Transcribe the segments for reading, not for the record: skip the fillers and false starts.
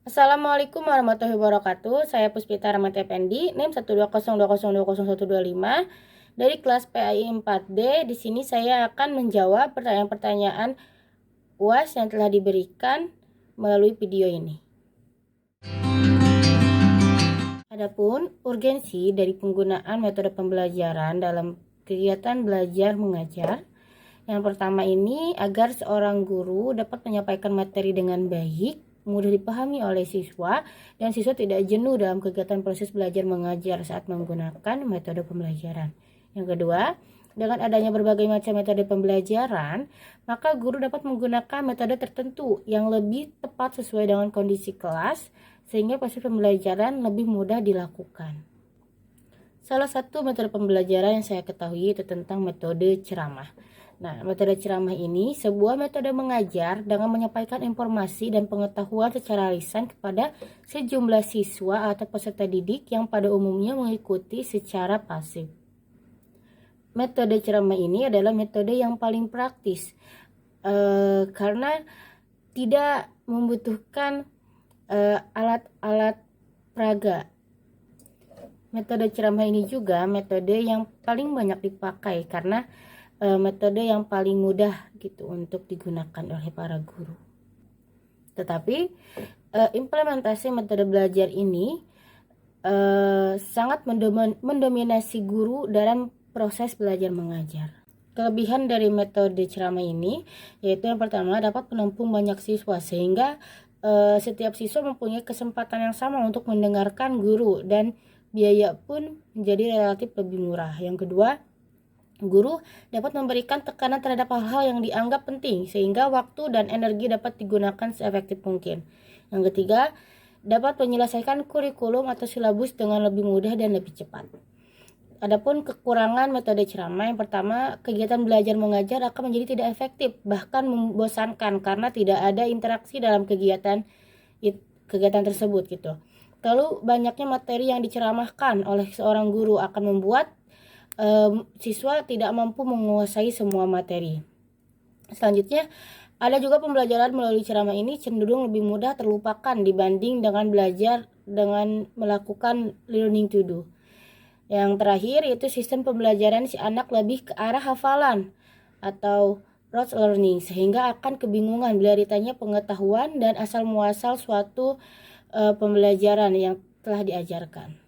Assalamualaikum warahmatullahi wabarakatuh. Saya Puspita Rahmat Effendi, NIM 120202125 dari kelas PAI 4D. Di sini saya akan menjawab pertanyaan-pertanyaan UAS yang telah diberikan melalui video ini. Adapun urgensi dari penggunaan metode pembelajaran dalam kegiatan belajar mengajar. Yang pertama ini agar seorang guru dapat menyampaikan materi dengan baik, mudah dipahami oleh siswa, dan siswa tidak jenuh dalam kegiatan proses belajar mengajar saat menggunakan metode pembelajaran. Yang kedua, dengan adanya berbagai macam metode pembelajaran, maka guru dapat menggunakan metode tertentu yang lebih tepat sesuai dengan kondisi kelas, sehingga proses pembelajaran lebih mudah dilakukan. Salah satu metode pembelajaran yang saya ketahui itu tentang metode ceramah. Nah, metode ceramah ini sebuah metode mengajar dengan menyampaikan informasi dan pengetahuan secara lisan kepada sejumlah siswa atau peserta didik yang pada umumnya mengikuti secara pasif. Metode ceramah ini adalah metode yang paling praktis karena tidak membutuhkan alat-alat peraga. Metode ceramah ini juga metode yang paling banyak dipakai karena metode yang paling mudah gitu untuk digunakan oleh para guru. Tetapi implementasi metode belajar ini sangat mendominasi guru dalam proses belajar mengajar. Kelebihan dari metode ceramah ini yaitu yang pertama dapat menampung banyak siswa sehingga setiap siswa mempunyai kesempatan yang sama untuk mendengarkan guru dan biaya pun menjadi relatif lebih murah. Yang kedua, guru dapat memberikan tekanan terhadap hal-hal yang dianggap penting sehingga waktu dan energi dapat digunakan seefektif mungkin. Yang ketiga, dapat menyelesaikan kurikulum atau silabus dengan lebih mudah dan lebih cepat. Adapun kekurangan metode ceramah, yang pertama, kegiatan belajar mengajar akan menjadi tidak efektif, bahkan membosankan karena tidak ada interaksi dalam kegiatan tersebut gitu. Lalu banyaknya materi yang diceramahkan oleh seorang guru akan membuat siswa tidak mampu menguasai semua materi. Selanjutnya, ada juga pembelajaran melalui ceramah ini cenderung lebih mudah terlupakan dibanding dengan belajar dengan melakukan learning to do. Yang terakhir yaitu sistem pembelajaran si anak lebih ke arah hafalan atau rote learning sehingga akan kebingungan bila ditanya pengetahuan dan asal muasal suatu pembelajaran yang telah diajarkan.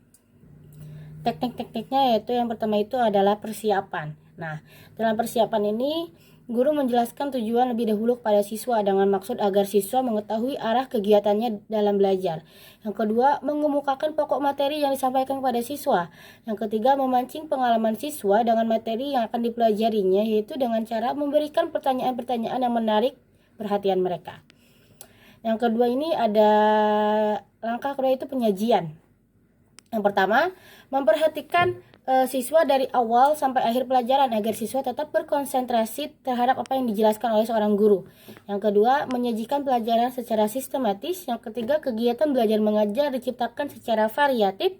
Teknik-tekniknya yaitu yang pertama itu adalah persiapan. Nah, dalam persiapan ini guru menjelaskan tujuan lebih dahulu kepada siswa dengan maksud agar siswa mengetahui arah kegiatannya dalam belajar. Yang kedua, mengemukakan pokok materi yang disampaikan kepada siswa. Yang ketiga, memancing pengalaman siswa dengan materi yang akan dipelajarinya yaitu dengan cara memberikan pertanyaan-pertanyaan yang menarik perhatian mereka. Yang kedua ini ada langkah kedua itu penyajian. Yang pertama, memperhatikan siswa dari awal sampai akhir pelajaran agar siswa tetap berkonsentrasi terhadap apa yang dijelaskan oleh seorang guru. Yang kedua, menyajikan pelajaran secara sistematis. Yang ketiga, kegiatan belajar mengajar diciptakan secara variatif.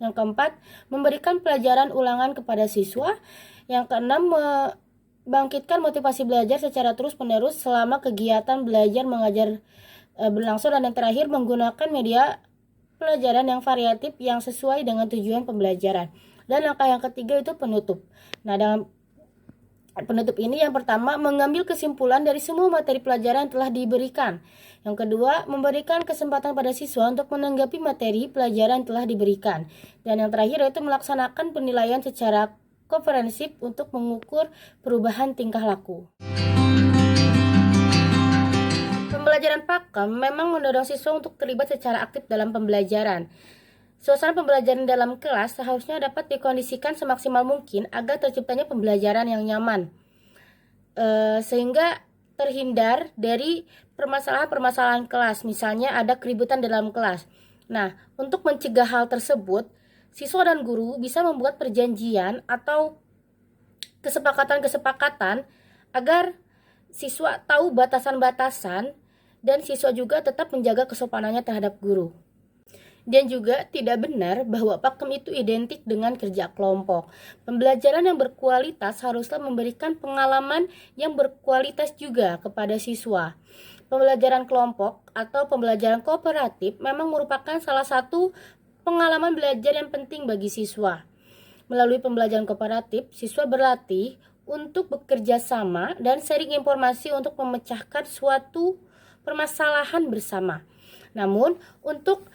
Yang keempat, memberikan pelajaran ulangan kepada siswa. Yang keenam, membangkitkan motivasi belajar secara terus-menerus selama kegiatan belajar mengajar berlangsung. Dan yang terakhir, menggunakan media pelajaran yang variatif yang sesuai dengan tujuan pembelajaran. Dan langkah yang ketiga itu penutup. Nah, dalam penutup ini yang pertama mengambil kesimpulan dari semua materi pelajaran yang telah diberikan. Yang kedua, memberikan kesempatan pada siswa untuk menanggapi materi pelajaran yang telah diberikan. Dan yang terakhir yaitu melaksanakan penilaian secara komprehensif untuk mengukur perubahan tingkah laku. Pembelajaran pakem memang mendorong siswa untuk terlibat secara aktif dalam pembelajaran. Suasana pembelajaran dalam kelas seharusnya dapat dikondisikan semaksimal mungkin agar terciptanya pembelajaran yang nyaman, sehingga terhindar dari permasalahan-permasalahan kelas, misalnya ada keributan dalam kelas. Nah, untuk mencegah hal tersebut, siswa dan guru bisa membuat perjanjian atau kesepakatan-kesepakatan agar siswa tahu batasan-batasan dan siswa juga tetap menjaga kesopanannya terhadap guru. Dan juga tidak benar bahwa pakem itu identik dengan kerja kelompok. Pembelajaran yang berkualitas haruslah memberikan pengalaman yang berkualitas juga kepada siswa. Pembelajaran kelompok atau pembelajaran kooperatif memang merupakan salah satu pengalaman belajar yang penting bagi siswa. Melalui pembelajaran kooperatif, siswa berlatih untuk bekerja sama dan sharing informasi untuk memecahkan suatu permasalahan bersama. Namun, untuk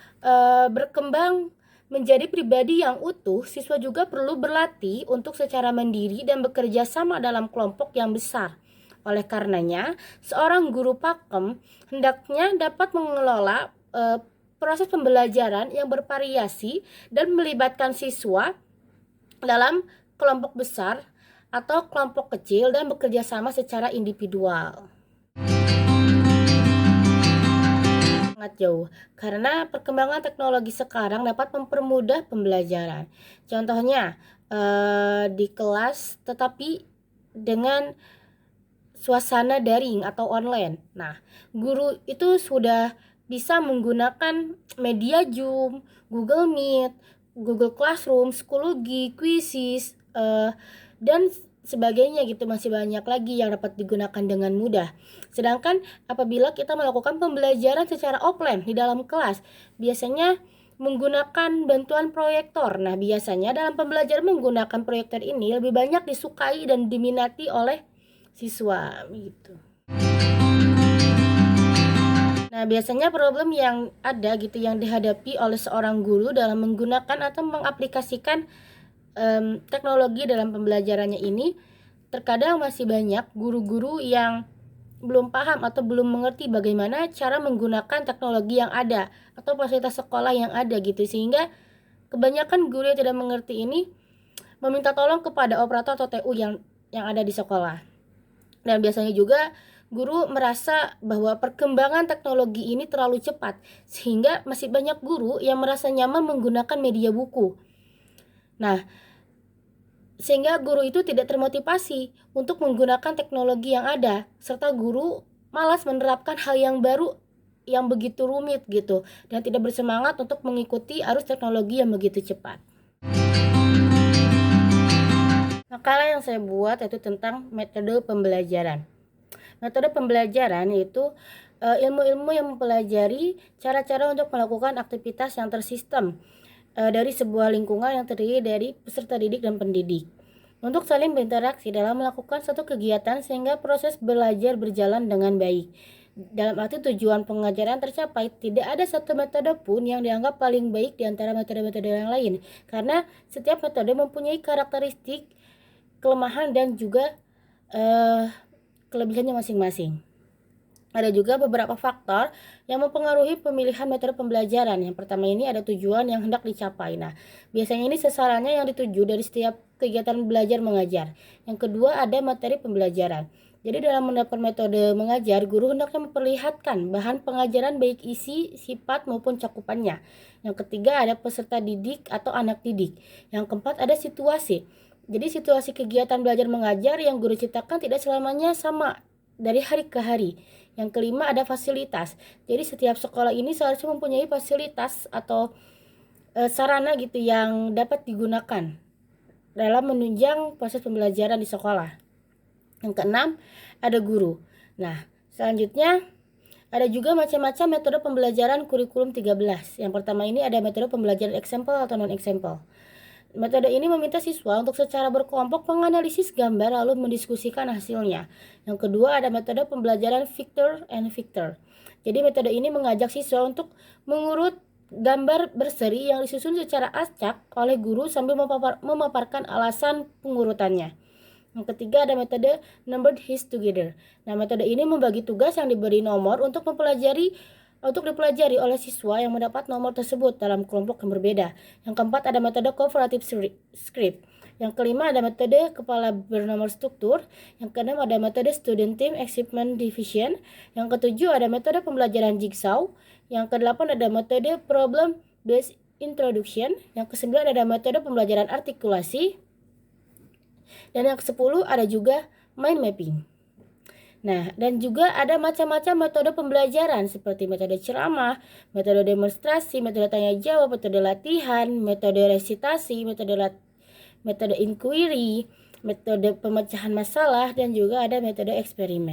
berkembang menjadi pribadi yang utuh, siswa juga perlu berlatih untuk secara mandiri dan bekerja sama dalam kelompok yang besar. Oleh karenanya, seorang guru pakem hendaknya dapat mengelola proses pembelajaran yang bervariasi dan melibatkan siswa dalam kelompok besar atau kelompok kecil dan bekerja sama secara individual. Sangat jauh, karena perkembangan teknologi sekarang dapat mempermudah pembelajaran. Contohnya, di kelas tetapi dengan suasana daring atau online. Nah, guru itu sudah bisa menggunakan media Zoom, Google Meet, Google Classroom, Schoology, Quizzes, dan sebagainya gitu. Masih banyak lagi yang dapat digunakan dengan mudah. Sedangkan apabila kita melakukan pembelajaran secara offline di dalam kelas, biasanya menggunakan bantuan proyektor. Nah, biasanya dalam pembelajaran menggunakan proyektor ini lebih banyak disukai dan diminati oleh siswa gitu. Nah, biasanya problem yang ada gitu yang dihadapi oleh seorang guru dalam menggunakan atau mengaplikasikan teknologi dalam pembelajarannya ini, terkadang masih banyak guru-guru yang belum paham atau belum mengerti bagaimana cara menggunakan teknologi yang ada atau fasilitas sekolah yang ada gitu, sehingga kebanyakan guru yang tidak mengerti ini meminta tolong kepada operator atau TU yang ada di sekolah. Dan biasanya juga guru merasa bahwa perkembangan teknologi ini terlalu cepat, sehingga masih banyak guru yang merasa nyaman menggunakan media buku. Nah, sehingga guru itu tidak termotivasi untuk menggunakan teknologi yang ada, serta guru malas menerapkan hal yang baru yang begitu rumit gitu, dan tidak bersemangat untuk mengikuti arus teknologi yang begitu cepat. Makalah yang saya buat yaitu tentang metode pembelajaran. Metode pembelajaran yaitu ilmu-ilmu yang mempelajari cara-cara untuk melakukan aktivitas yang tersistem dari sebuah lingkungan yang terdiri dari peserta didik dan pendidik, untuk saling berinteraksi dalam melakukan satu kegiatan sehingga proses belajar berjalan dengan baik. Dalam arti tujuan pengajaran tercapai, tidak ada satu metode pun yang dianggap paling baik di antara metode-metode yang lain, karena setiap metode mempunyai karakteristik, kelemahan dan juga kelebihannya masing-masing. Ada juga beberapa faktor yang mempengaruhi pemilihan metode pembelajaran. Yang pertama ini ada tujuan yang hendak dicapai. Nah, biasanya ini sasarannya yang dituju dari setiap kegiatan belajar mengajar. Yang kedua ada materi pembelajaran. Jadi dalam mendapat metode mengajar, guru hendaknya memperlihatkan bahan pengajaran baik isi, sifat maupun cakupannya. Yang ketiga ada peserta didik atau anak didik. Yang keempat ada situasi. Jadi situasi kegiatan belajar mengajar yang guru ciptakan tidak selamanya sama dari hari ke hari. Yang kelima ada fasilitas. Jadi setiap sekolah ini seharusnya mempunyai fasilitas atau sarana gitu yang dapat digunakan dalam menunjang proses pembelajaran di sekolah. Yang keenam ada guru. Nah, selanjutnya ada juga macam-macam metode pembelajaran kurikulum 13. Yang pertama ini ada metode pembelajaran eksempel atau non-eksempel. Metode ini meminta siswa untuk secara berkelompok menganalisis gambar lalu mendiskusikan hasilnya. Yang kedua ada metode pembelajaran Victor and Victor. Jadi metode ini mengajak siswa untuk mengurut gambar berseri yang disusun secara acak oleh guru sambil memaparkan alasan pengurutannya. Yang ketiga ada metode Numbered His Together. Nah, metode ini membagi tugas yang diberi nomor untuk dipelajari oleh siswa yang mendapat nomor tersebut dalam kelompok yang berbeda. Yang keempat ada metode cooperative script. Yang kelima ada metode kepala bernomor struktur. Yang keenam ada metode student team achievement division. Yang ketujuh ada metode pembelajaran jigsaw. Yang kedelapan ada metode problem based introduction. Yang kesembilan ada metode pembelajaran artikulasi. Dan yang ke-10 ada juga mind mapping. Nah, dan juga ada macam-macam metode pembelajaran seperti metode ceramah, metode demonstrasi, metode tanya jawab, metode latihan, metode resitasi, metode inquiry, metode pemecahan masalah, dan juga ada metode eksperimen.